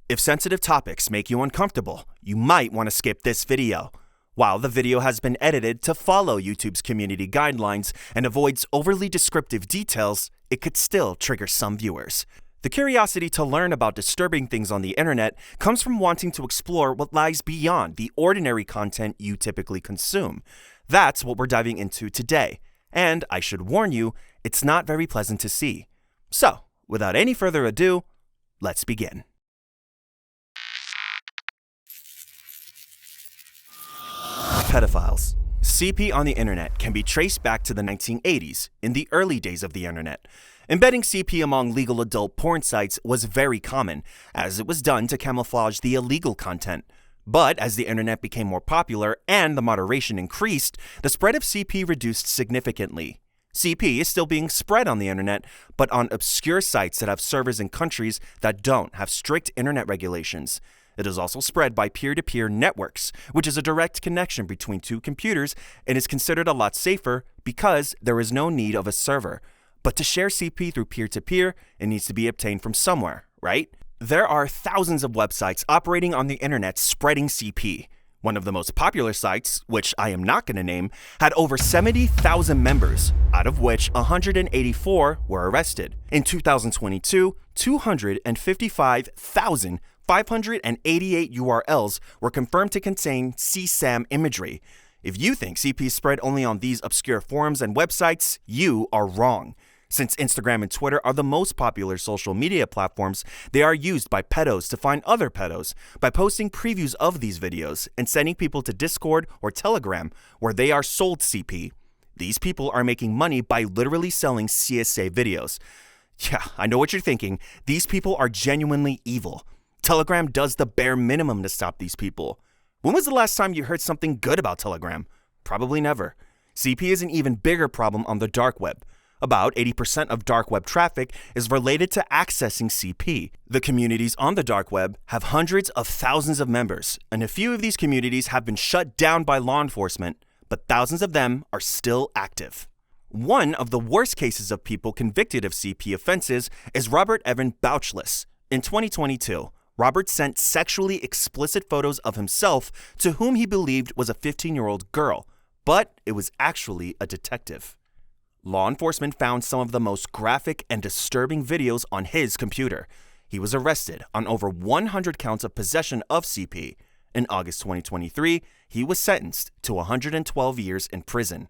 If sensitive topics make you uncomfortable, you might want to skip this video. While the video has been edited to follow YouTube's community guidelines and avoids overly descriptive details, it could still trigger some viewers. The curiosity to learn about disturbing things on the internet comes from wanting to explore what lies beyond the ordinary content you typically consume. That's what we're diving into today. And I should warn you, it's not very pleasant to see. So, without any further ado, let's begin. Pedophiles. CP on the internet can be traced back to the 1980s, in the early days of the internet. Embedding CP among legal adult porn sites was very common, as it was done to camouflage the illegal content. But as the internet became more popular and the moderation increased, the spread of CP reduced significantly. CP is still being spread on the internet, but on obscure sites that have servers in countries that don't have strict internet regulations. It is also spread by peer-to-peer networks, which is a direct connection between two computers and is considered a lot safer because there is no need of a server. But to share CP through peer-to-peer, it needs to be obtained from somewhere, right? There are thousands of websites operating on the internet spreading CP. One of the most popular sites, which I am not going to name, had over 70,000 members, out of which 184 were arrested. In 2022, 255,588 URLs were confirmed to contain CSAM imagery. If you think CP is spread only on these obscure forums and websites, you are wrong. Since Instagram and Twitter are the most popular social media platforms, they are used by pedos to find other pedos by posting previews of these videos and sending people to Discord or Telegram, where they are sold CP. These people are making money by literally selling CSA videos. Yeah, I know what you're thinking. These people are genuinely evil. Telegram does the bare minimum to stop these people. When was the last time you heard something good about Telegram? Probably never. CP is an even bigger problem on the dark web. About 80% of dark web traffic is related to accessing CP. The communities on the dark web have hundreds of thousands of members, and a few of these communities have been shut down by law enforcement, but thousands of them are still active. One of the worst cases of people convicted of CP offenses is Robert Evan Bouchless. In 2022, Robert sent sexually explicit photos of himself to whom he believed was a 15-year-old girl, but it was actually a detective. Law enforcement found some of the most graphic and disturbing videos on his computer. He was arrested on over 100 counts of possession of CP. In August 2023, he was sentenced to 112 years in prison.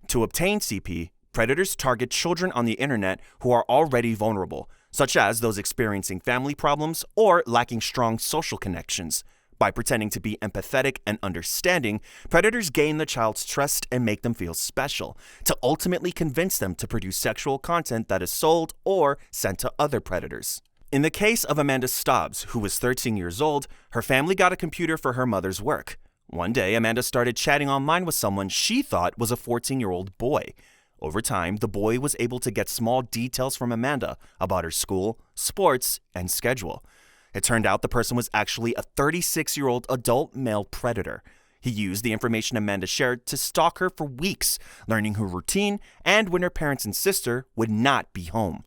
To obtain CP, predators target children on the internet who are already vulnerable, such as those experiencing family problems or lacking strong social connections. By pretending to be empathetic and understanding, predators gain the child's trust and make them feel special, to ultimately convince them to produce sexual content that is sold or sent to other predators. In the case of Amanda Stobbs, who was 13 years old, her family got a computer for her mother's work. One day, Amanda started chatting online with someone she thought was a 14-year-old boy. Over time, the boy was able to get small details from Amanda about her school, sports, and schedule. It turned out the person was actually a 36-year-old adult male predator. He used the information Amanda shared to stalk her for weeks, learning her routine and when her parents and sister would not be home.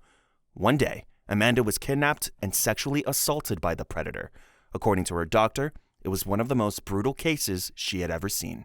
One day, Amanda was kidnapped and sexually assaulted by the predator. According to her doctor, it was one of the most brutal cases she had ever seen.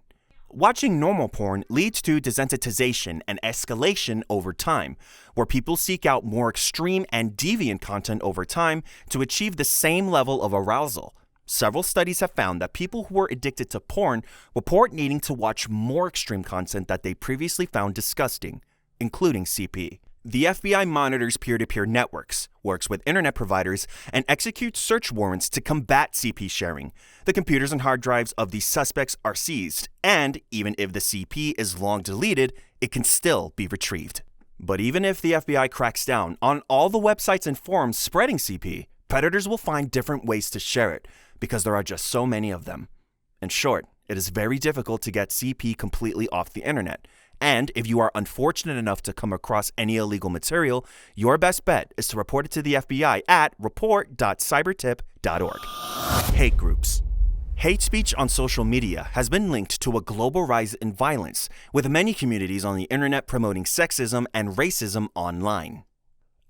Watching normal porn leads to desensitization and escalation over time, where people seek out more extreme and deviant content over time to achieve the same level of arousal. Several studies have found that people who are addicted to porn report needing to watch more extreme content that they previously found disgusting, including CP. The FBI monitors peer-to-peer networks, works with internet providers, and executes search warrants to combat CP sharing. The computers and hard drives of these suspects are seized, and even if the CP is long deleted, it can still be retrieved. But even if the FBI cracks down on all the websites and forums spreading CP, predators will find different ways to share it, because there are just so many of them. In short, it is very difficult to get CP completely off the internet. And if you are unfortunate enough to come across any illegal material, your best bet is to report it to the FBI at report.cybertip.org. Hate groups. Hate speech on social media has been linked to a global rise in violence, with many communities on the internet promoting sexism and racism online.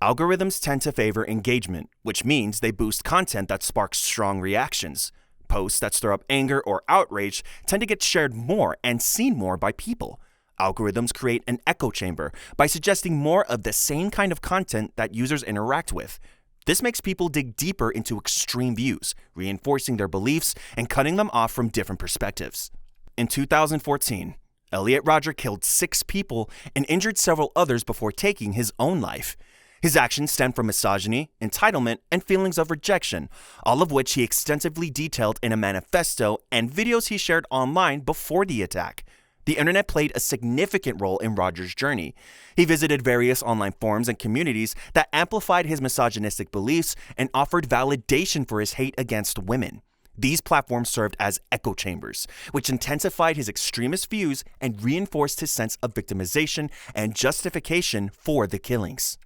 Algorithms tend to favor engagement, which means they boost content that sparks strong reactions. Posts that stir up anger or outrage tend to get shared more and seen more by people. Algorithms create an echo chamber by suggesting more of the same kind of content that users interact with. This makes people dig deeper into extreme views, reinforcing their beliefs and cutting them off from different perspectives. In 2014, Elliot Rodger killed 6 people and injured several others before taking his own life. His actions stemmed from misogyny, entitlement, and feelings of rejection, all of which he extensively detailed in a manifesto and videos he shared online before the attack. The internet played a significant role in Rodger's journey. He visited various online forums and communities that amplified his misogynistic beliefs and offered validation for his hate against women. These platforms served as echo chambers, which intensified his extremist views and reinforced his sense of victimization and justification for the killings.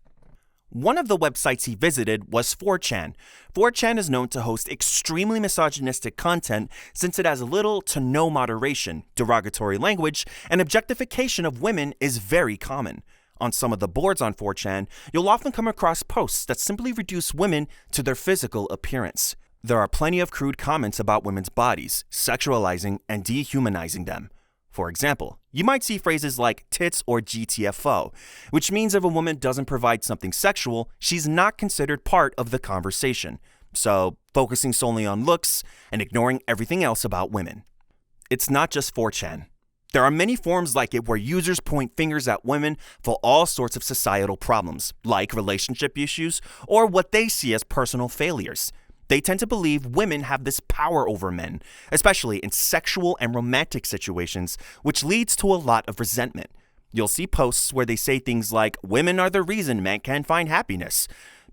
One of the websites he visited was 4chan. 4chan is known to host extremely misogynistic content since it has little to no moderation, derogatory language, and objectification of women is very common. On some of the boards on 4chan, you'll often come across posts that simply reduce women to their physical appearance. There are plenty of crude comments about women's bodies, sexualizing and dehumanizing them. For example, you might see phrases like tits or GTFO, which means if a woman doesn't provide something sexual, she's not considered part of the conversation. So, focusing solely on looks and ignoring everything else about women. It's not just 4chan. There are many forums like it where users point fingers at women for all sorts of societal problems, like relationship issues or what they see as personal failures. They tend to believe women have this power over men, especially in sexual and romantic situations, which leads to a lot of resentment. You'll see posts where they say things like, "Women are the reason men can't find happiness,"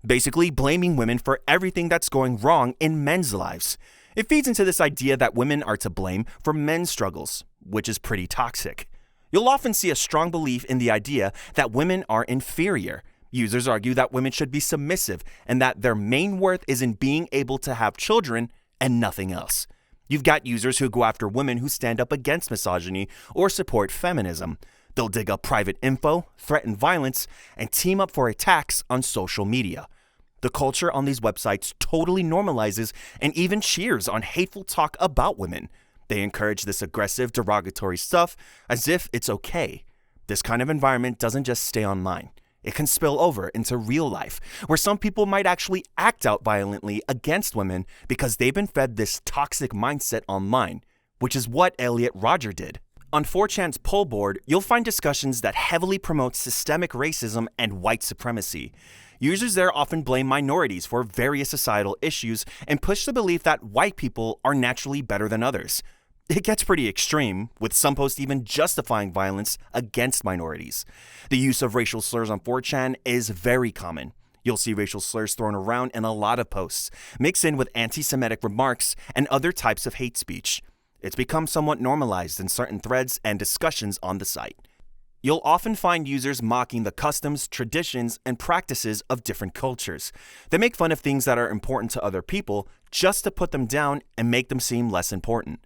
basically blaming women for everything that's going wrong in men's lives. It feeds into this idea that women are to blame for men's struggles, which is pretty toxic. You'll often see a strong belief in the idea that women are inferior. Users argue that women should be submissive and that their main worth is in being able to have children and nothing else. You've got users who go after women who stand up against misogyny or support feminism. They'll dig up private info, threaten violence, and team up for attacks on social media. The culture on these websites totally normalizes and even cheers on hateful talk about women. They encourage this aggressive, derogatory stuff as if it's okay. This kind of environment doesn't just stay online. It can spill over into real life, where some people might actually act out violently against women because they've been fed this toxic mindset online, which is what Elliot Rodger did. On 4chan's poll board, you'll find discussions that heavily promote systemic racism and white supremacy. Users there often blame minorities for various societal issues and push the belief that white people are naturally better than others. It gets pretty extreme, with some posts even justifying violence against minorities. The use of racial slurs on 4chan is very common. You'll see racial slurs thrown around in a lot of posts, mixed in with anti-Semitic remarks and other types of hate speech. It's become somewhat normalized in certain threads and discussions on the site. You'll often find users mocking the customs, traditions, and practices of different cultures. They make fun of things that are important to other people just to put them down and make them seem less important.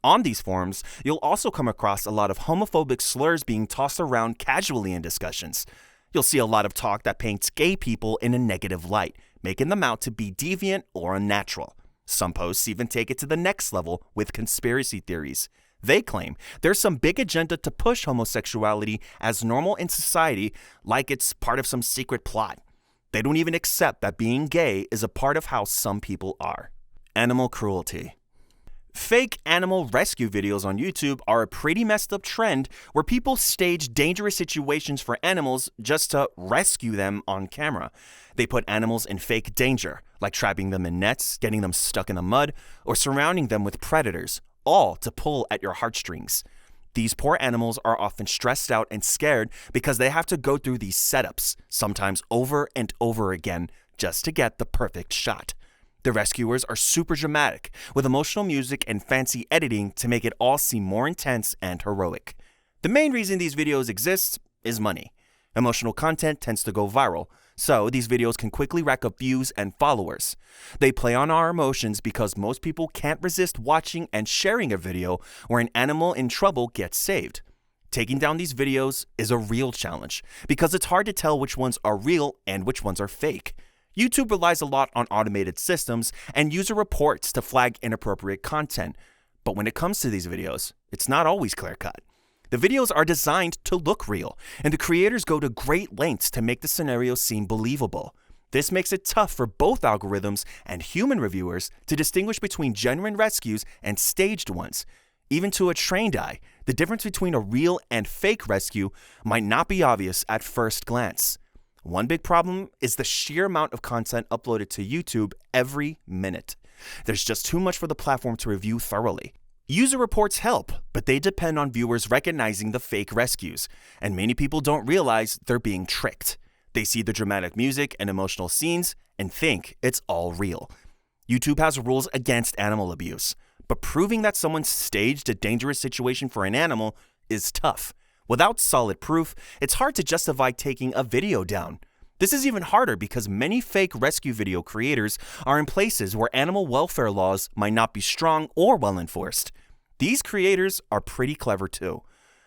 On these forums, you'll also come across a lot of homophobic slurs being tossed around casually in discussions. You'll see a lot of talk that paints gay people in a negative light, making them out to be deviant or unnatural. Some posts even take it to the next level with conspiracy theories. They claim there's some big agenda to push homosexuality as normal in society, like it's part of some secret plot. They don't even accept that being gay is a part of how some people are. Animal cruelty. Fake animal rescue videos on YouTube are a pretty messed up trend where people stage dangerous situations for animals just to rescue them on camera. They put animals in fake danger, like trapping them in nets, getting them stuck in the mud, or surrounding them with predators, all to pull at your heartstrings. These poor animals are often stressed out and scared because they have to go through these setups, sometimes over and over again, just to get the perfect shot. The rescuers are super dramatic, with emotional music and fancy editing to make it all seem more intense and heroic. The main reason these videos exist is money. Emotional content tends to go viral, so these videos can quickly rack up views and followers. They play on our emotions because most people can't resist watching and sharing a video where an animal in trouble gets saved. Taking down these videos is a real challenge because it's hard to tell which ones are real and which ones are fake. YouTube relies a lot on automated systems and user reports to flag inappropriate content. But when it comes to these videos, it's not always clear-cut. The videos are designed to look real, and the creators go to great lengths to make the scenario seem believable. This makes it tough for both algorithms and human reviewers to distinguish between genuine rescues and staged ones. Even to a trained eye, the difference between a real and fake rescue might not be obvious at first glance. One big problem is the sheer amount of content uploaded to YouTube every minute. There's just too much for the platform to review thoroughly. User reports help, but they depend on viewers recognizing the fake rescues, and many people don't realize they're being tricked. They see the dramatic music and emotional scenes and think it's all real. YouTube has rules against animal abuse, but proving that someone staged a dangerous situation for an animal is tough. Without solid proof, it's hard to justify taking a video down. This is even harder because many fake rescue video creators are in places where animal welfare laws might not be strong or well enforced. These creators are pretty clever too.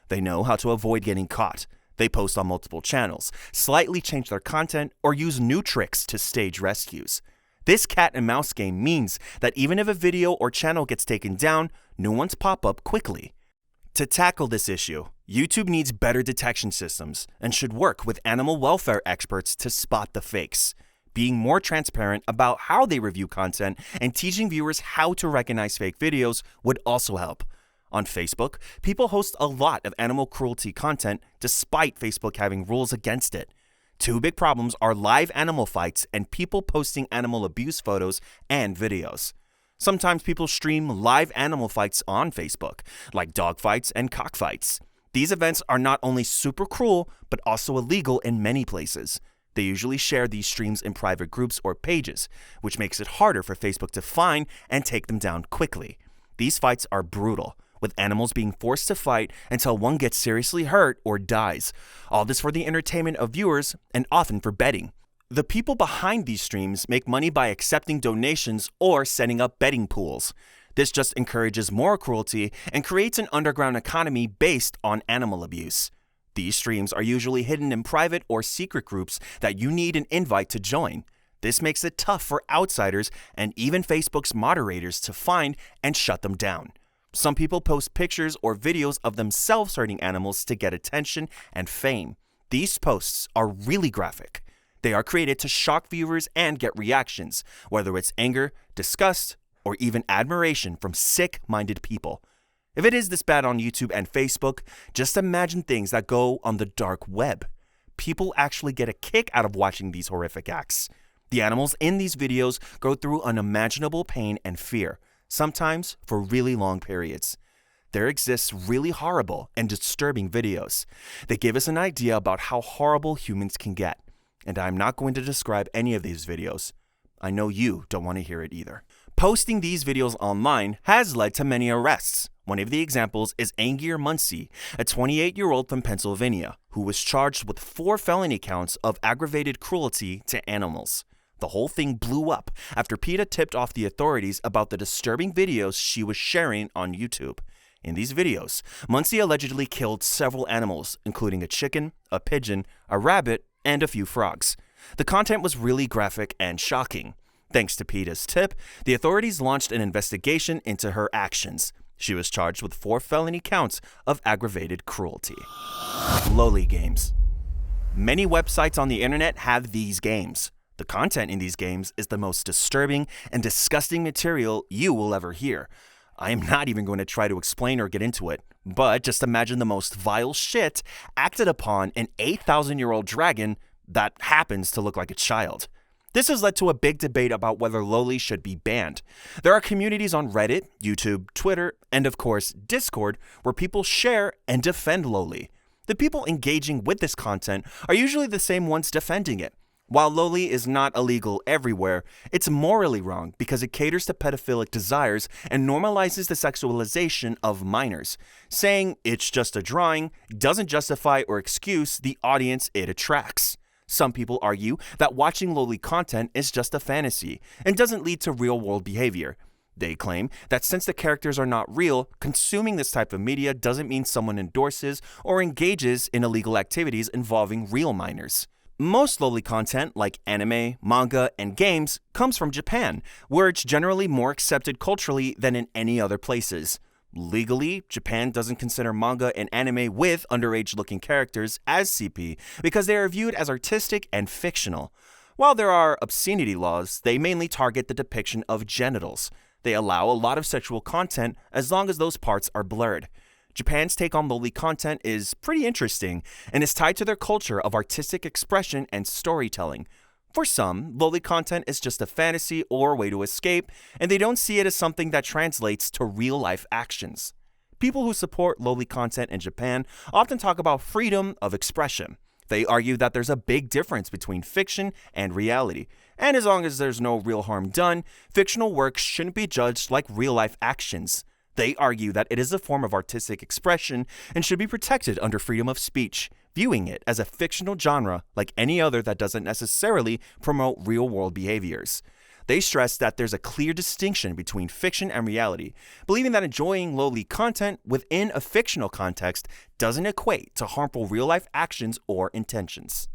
They know how to avoid getting caught. They post on multiple channels, slightly change their content, or use new tricks to stage rescues. This cat and mouse game means that even if a video or channel gets taken down, new ones pop up quickly. To tackle this issue, YouTube needs better detection systems and should work with animal welfare experts to spot the fakes. Being more transparent about how they review content and teaching viewers how to recognize fake videos would also help. On Facebook, people host a lot of animal cruelty content despite Facebook having rules against it. Two big problems are live animal fights and people posting animal abuse photos and videos. Sometimes people stream live animal fights on Facebook, like dog fights and cockfights. These events are not only super cruel, but also illegal in many places. They usually share these streams in private groups or pages, which makes it harder for Facebook to find and take them down quickly. These fights are brutal, with animals being forced to fight until one gets seriously hurt or dies. All this for the entertainment of viewers and often for betting. The people behind these streams make money by accepting donations or setting up betting pools. This just encourages more cruelty and creates an underground economy based on animal abuse. These streams are usually hidden in private or secret groups that you need an invite to join. This makes it tough for outsiders and even Facebook's moderators to find and shut them down. Some people post pictures or videos of themselves hurting animals to get attention and fame. These posts are really graphic. They are created to shock viewers and get reactions, whether it's anger, disgust, or even admiration from sick-minded people. If it is this bad on YouTube and Facebook, just imagine things that go on the dark web. People actually get a kick out of watching these horrific acts. The animals in these videos go through unimaginable pain and fear, sometimes for really long periods. There exists really horrible and disturbing videos. They give us an idea about how horrible humans can get. And I'm not going to describe any of these videos. I know you don't want to hear it either. Posting these videos online has led to many arrests. One of the examples is Angir Muncie, a 28-year-old from Pennsylvania, who was charged with 4 felony counts of aggravated cruelty to animals. The whole thing blew up after PETA tipped off the authorities about the disturbing videos she was sharing on YouTube. In these videos, Muncie allegedly killed several animals, including a chicken, a pigeon, a rabbit, and a few frogs. The content was really graphic and shocking. Thanks to PETA's tip, the authorities launched an investigation into her actions. She was charged with 4 felony counts of aggravated cruelty. Lume Games. Many websites on the internet have these games. The content in these games is the most disturbing and disgusting material you will ever hear. I am not even going to try to explain or get into it, but just imagine the most vile shit acted upon an 8,000-year-old dragon that happens to look like a child. This has led to a big debate about whether loli should be banned. There are communities on Reddit, YouTube, Twitter, and of course Discord where people share and defend loli. The people engaging with this content are usually the same ones defending it. While loli is not illegal everywhere, it's morally wrong because it caters to pedophilic desires and normalizes the sexualization of minors. Saying it's just a drawing doesn't justify or excuse the audience it attracts. Some people argue that watching loli content is just a fantasy and doesn't lead to real-world behavior. They claim that since the characters are not real, consuming this type of media doesn't mean someone endorses or engages in illegal activities involving real minors. Most loli content, like anime, manga, and games, comes from Japan, where it's generally more accepted culturally than in any other places. Legally, Japan doesn't consider manga and anime with underage-looking characters as CP because they are viewed as artistic and fictional. While there are obscenity laws, they mainly target the depiction of genitals. They allow a lot of sexual content as long as those parts are blurred. Japan's take on loli content is pretty interesting and is tied to their culture of artistic expression and storytelling. For some, loli content is just a fantasy or a way to escape, and they don't see it as something that translates to real-life actions. People who support loli content in Japan often talk about freedom of expression. They argue that there's a big difference between fiction and reality, and as long as there's no real harm done, fictional works shouldn't be judged like real-life actions. They argue that it is a form of artistic expression and should be protected under freedom of speech, viewing it as a fictional genre like any other that doesn't necessarily promote real-world behaviors. They stress that there's a clear distinction between fiction and reality, believing that enjoying loli content within a fictional context doesn't equate to harmful real-life actions or intentions.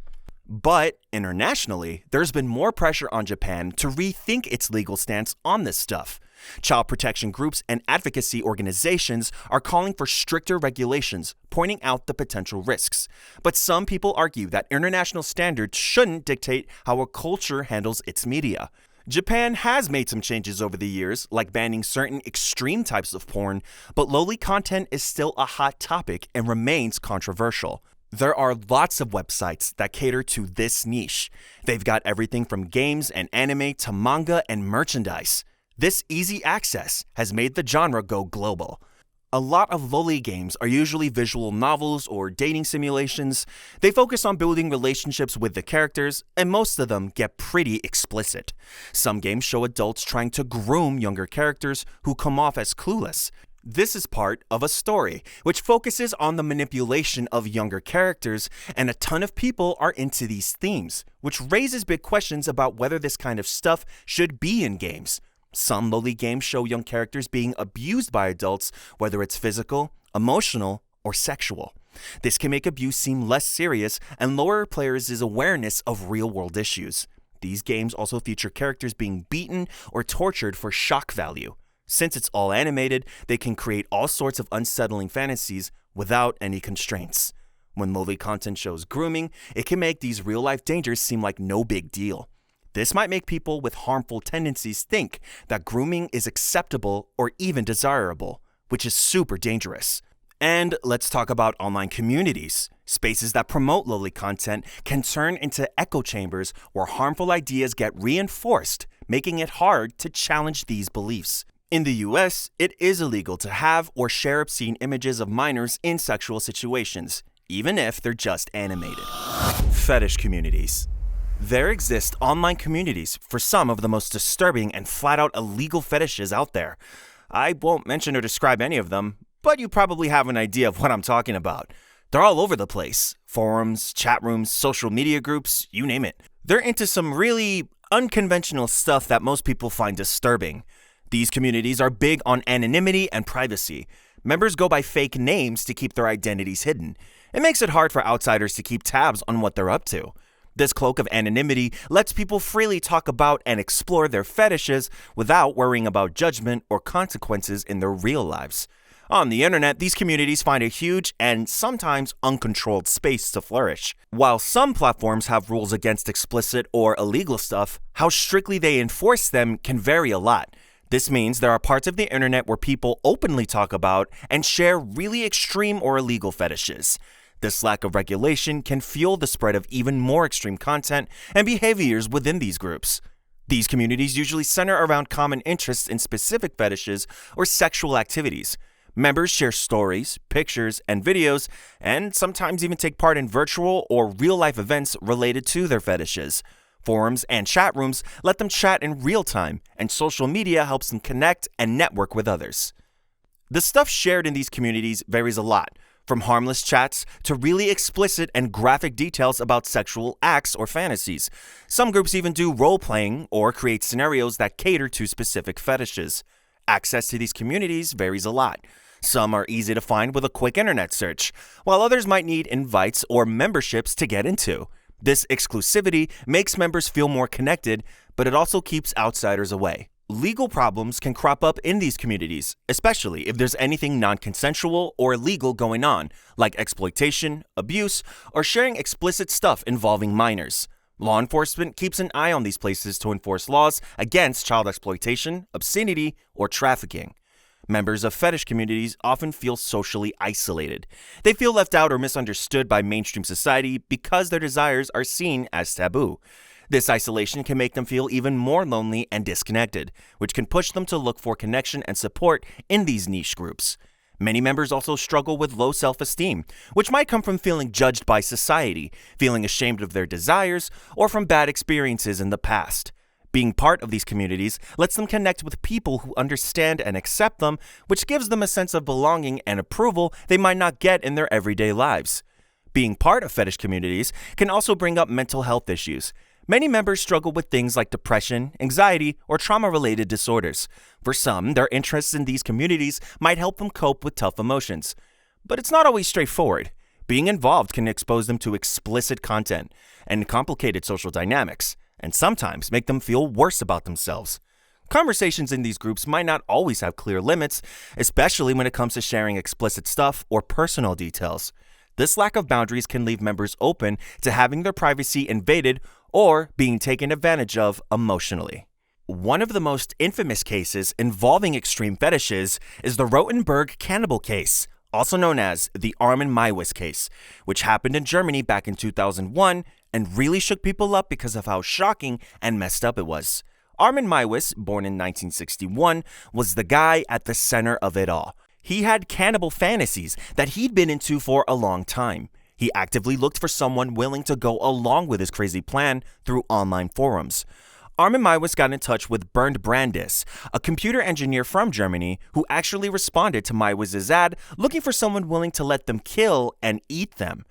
But internationally, there's been more pressure on Japan to rethink its legal stance on this stuff. Child protection groups and advocacy organizations are calling for stricter regulations, pointing out the potential risks. But some people argue that international standards shouldn't dictate how a culture handles its media. Japan has made some changes over the years, like banning certain extreme types of porn, but loli content is still a hot topic and remains controversial. There are lots of websites that cater to this niche. They've got everything from games and anime to manga and merchandise. This easy access has made the genre go global. A lot of loli games are usually visual novels or dating simulations. They focus on building relationships with the characters, and most of them get pretty explicit. Some games show adults trying to groom younger characters who come off as clueless. This is part of a story, which focuses on the manipulation of younger characters, and a ton of people are into these themes, which raises big questions about whether this kind of stuff should be in games. Some loli games show young characters being abused by adults, whether it's physical, emotional, or sexual. This can make abuse seem less serious and lower players' awareness of real-world issues. These games also feature characters being beaten or tortured for shock value. Since it's all animated, they can create all sorts of unsettling fantasies without any constraints. When loli content shows grooming, it can make these real-life dangers seem like no big deal. This might make people with harmful tendencies think that grooming is acceptable or even desirable, which is super dangerous. And let's talk about online communities. Spaces that promote loli content can turn into echo chambers where harmful ideas get reinforced, making it hard to challenge these beliefs. In the US, it is illegal to have or share obscene images of minors in sexual situations, even if they're just animated. Fetish communities. There exist online communities for some of the most disturbing and flat-out illegal fetishes out there. I won't mention or describe any of them, but you probably have an idea of what I'm talking about. They're all over the place. Forums, chat rooms, social media groups, you name it. They're into some really unconventional stuff that most people find disturbing. These communities are big on anonymity and privacy. Members go by fake names to keep their identities hidden. It makes it hard for outsiders to keep tabs on what they're up to. This cloak of anonymity lets people freely talk about and explore their fetishes without worrying about judgment or consequences in their real lives. On the internet, these communities find a huge and sometimes uncontrolled space to flourish. While some platforms have rules against explicit or illegal stuff, how strictly they enforce them can vary a lot. This means there are parts of the internet where people openly talk about and share really extreme or illegal fetishes. This lack of regulation can fuel the spread of even more extreme content and behaviors within these groups. These communities usually center around common interests in specific fetishes or sexual activities. Members share stories, pictures, and videos, and sometimes even take part in virtual or real-life events related to their fetishes. Forums and chat rooms let them chat in real time, and social media helps them connect and network with others. The stuff shared in these communities varies a lot, from harmless chats to really explicit and graphic details about sexual acts or fantasies. Some groups even do role-playing or create scenarios that cater to specific fetishes. Access to these communities varies a lot. Some are easy to find with a quick internet search, while others might need invites or memberships to get into. This exclusivity makes members feel more connected, but it also keeps outsiders away. Legal problems can crop up in these communities, especially if there's anything non-consensual or illegal going on, like exploitation, abuse, or sharing explicit stuff involving minors. Law enforcement keeps an eye on these places to enforce laws against child exploitation, obscenity, or trafficking. Members of fetish communities often feel socially isolated. They feel left out or misunderstood by mainstream society because their desires are seen as taboo. This isolation can make them feel even more lonely and disconnected, which can push them to look for connection and support in these niche groups. Many members also struggle with low self-esteem, which might come from feeling judged by society, feeling ashamed of their desires, or from bad experiences in the past. Being part of these communities lets them connect with people who understand and accept them, which gives them a sense of belonging and approval they might not get in their everyday lives. Being part of fetish communities can also bring up mental health issues. Many members struggle with things like depression, anxiety, or trauma-related disorders. For some, their interests in these communities might help them cope with tough emotions. But it's not always straightforward. Being involved can expose them to explicit content and complicated social dynamics, and sometimes make them feel worse about themselves. Conversations in these groups might not always have clear limits, especially when it comes to sharing explicit stuff or personal details. This lack of boundaries can leave members open to having their privacy invaded or being taken advantage of emotionally. One of the most infamous cases involving extreme fetishes is the Rotenberg cannibal case, also known as the Armin Meiwes case, which happened in Germany back in 2001 and really shook people up because of how shocking and messed up it was. Armin Meiwes, born in 1961, was the guy at the center of it all. He had cannibal fantasies that he'd been into for a long time. He actively looked for someone willing to go along with his crazy plan through online forums. Armin Meiwes got in touch with Bernd Brandes, a computer engineer from Germany who actually responded to Meiwes' ad looking for someone willing to let them kill and eat them.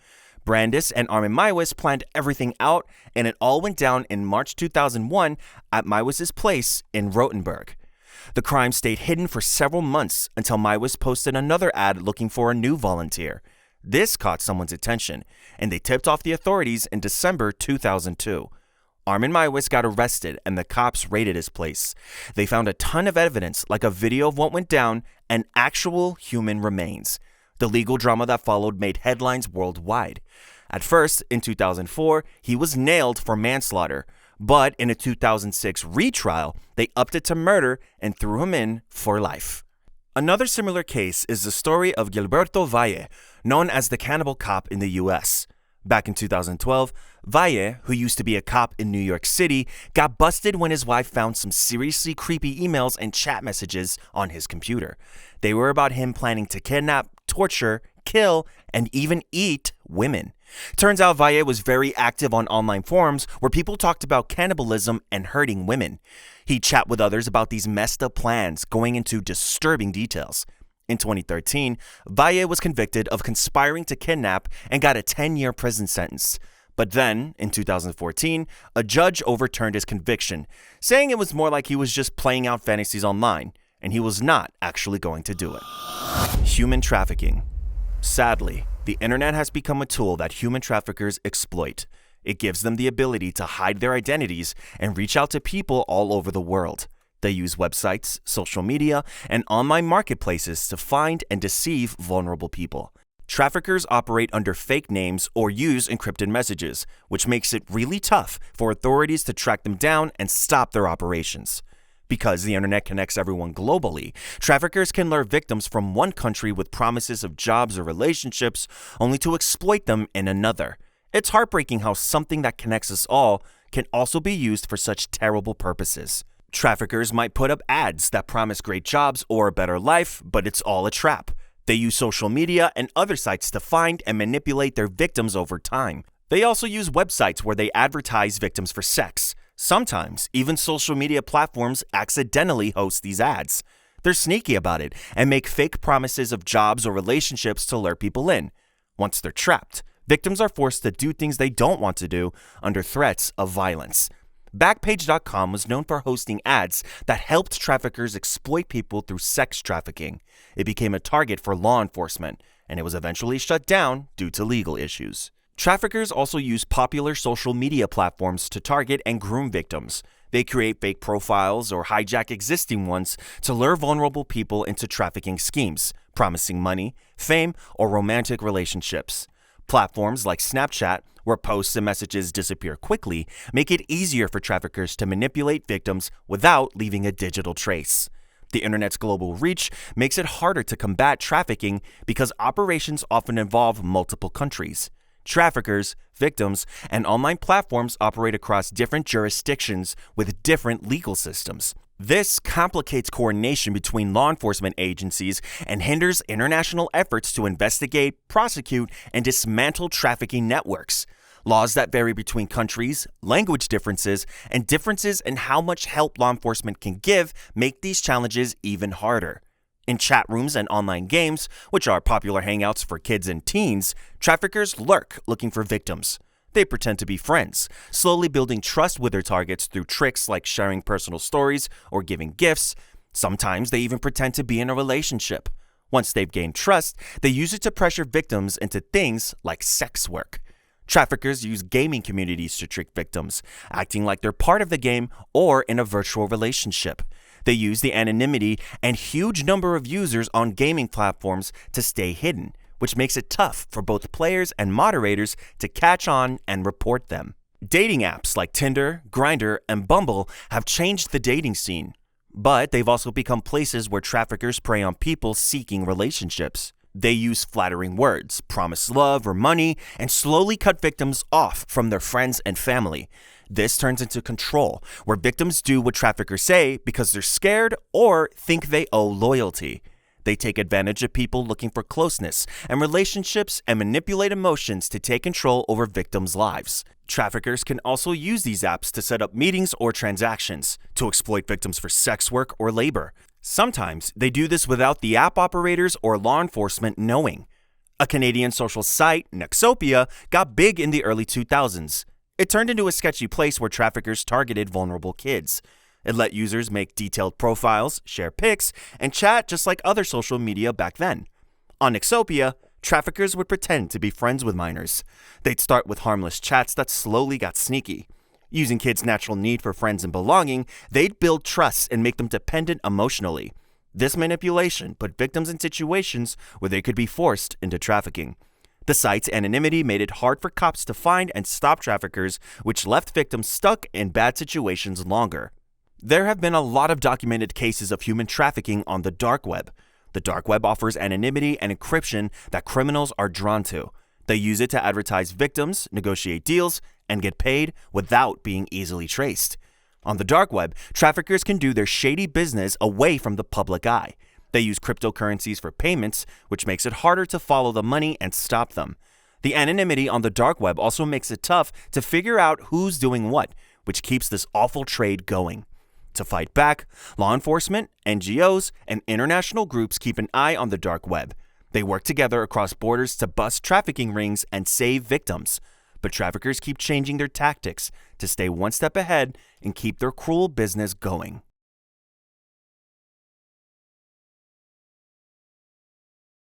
Brandes and Armin Meiwes planned everything out, and it all went down in March 2001 at Meiwes' place in Rotenberg. The crime stayed hidden for several months until Meiwes posted another ad looking for a new volunteer. This caught someone's attention, and they tipped off the authorities in December 2002. Armin Meiwes got arrested, and the cops raided his place. They found a ton of evidence, like a video of what went down and actual human remains. The legal drama that followed made headlines worldwide. At first, in 2004, he was nailed for manslaughter, but in a 2006 retrial, they upped it to murder and threw him in for life. Another similar case is the story of Gilberto Valle, known as the cannibal cop in the US. Back in 2012, Valle, who used to be a cop in New York City, got busted when his wife found some seriously creepy emails and chat messages on his computer. They were about him planning to kidnap, torture, kill, and even eat women. Turns out Valle was very active on online forums where people talked about cannibalism and hurting women. He'd chat with others about these messed up plans, going into disturbing details. In 2013, Valle was convicted of conspiring to kidnap and got a 10-year prison sentence. But then, in 2014, a judge overturned his conviction, saying it was more like he was just playing out fantasies online, and he was not actually going to do it. Human trafficking. Sadly, the internet has become a tool that human traffickers exploit. It gives them the ability to hide their identities and reach out to people all over the world. They use websites, social media, and online marketplaces to find and deceive vulnerable people. Traffickers operate under fake names or use encrypted messages, which makes it really tough for authorities to track them down and stop their operations. Because the internet connects everyone globally, traffickers can lure victims from one country with promises of jobs or relationships, only to exploit them in another. It's heartbreaking how something that connects us all can also be used for such terrible purposes. Traffickers might put up ads that promise great jobs or a better life, but it's all a trap. They use social media and other sites to find and manipulate their victims over time. They also use websites where they advertise victims for sex. Sometimes, even social media platforms accidentally host these ads. They're sneaky about it and make fake promises of jobs or relationships to lure people in. Once they're trapped, victims are forced to do things they don't want to do under threats of violence. Backpage.com was known for hosting ads that helped traffickers exploit people through sex trafficking. It became a target for law enforcement, and it was eventually shut down due to legal issues. Traffickers also use popular social media platforms to target and groom victims. They create fake profiles or hijack existing ones to lure vulnerable people into trafficking schemes, promising money, fame, or romantic relationships. Platforms like Snapchat, where posts and messages disappear quickly, make it easier for traffickers to manipulate victims without leaving a digital trace. The internet's global reach makes it harder to combat trafficking because operations often involve multiple countries. Traffickers, victims, and online platforms operate across different jurisdictions with different legal systems. This complicates coordination between law enforcement agencies and hinders international efforts to investigate, prosecute, and dismantle trafficking networks. Laws that vary between countries, language differences, and differences in how much help law enforcement can give make these challenges even harder. In chat rooms and online games, which are popular hangouts for kids and teens, traffickers lurk looking for victims. They pretend to be friends, slowly building trust with their targets through tricks like sharing personal stories or giving gifts. Sometimes they even pretend to be in a relationship. Once they've gained trust, they use it to pressure victims into things like sex work. Traffickers use gaming communities to trick victims, acting like they're part of the game or in a virtual relationship. They use the anonymity and huge number of users on gaming platforms to stay hidden, which makes it tough for both players and moderators to catch on and report them. Dating apps like Tinder, Grindr, and Bumble have changed the dating scene, but they've also become places where traffickers prey on people seeking relationships. They use flattering words, promise love or money, and slowly cut victims off from their friends and family. This turns into control, where victims do what traffickers say because they're scared or think they owe loyalty. They take advantage of people looking for closeness and relationships and manipulate emotions to take control over victims' lives. Traffickers can also use these apps to set up meetings or transactions, to exploit victims for sex work or labor. Sometimes they do this without the app operators or law enforcement knowing. A Canadian social site, Nexopia, got big in the early 2000s. It turned into a sketchy place where traffickers targeted vulnerable kids. It let users make detailed profiles, share pics, and chat just like other social media back then. On Nexopia, traffickers would pretend to be friends with minors. They'd start with harmless chats that slowly got sneaky. Using kids' natural need for friends and belonging, they'd build trust and make them dependent emotionally. This manipulation put victims in situations where they could be forced into trafficking. The site's anonymity made it hard for cops to find and stop traffickers, which left victims stuck in bad situations longer. There have been a lot of documented cases of human trafficking on the dark web. The dark web offers anonymity and encryption that criminals are drawn to. They use it to advertise victims, negotiate deals, and get paid without being easily traced. On the dark web, traffickers can do their shady business away from the public eye. They use cryptocurrencies for payments, which makes it harder to follow the money and stop them. The anonymity on the dark web also makes it tough to figure out who's doing what, which keeps this awful trade going. To fight back, law enforcement, NGOs, and international groups keep an eye on the dark web. They work together across borders to bust trafficking rings and save victims. But traffickers keep changing their tactics to stay one step ahead and keep their cruel business going.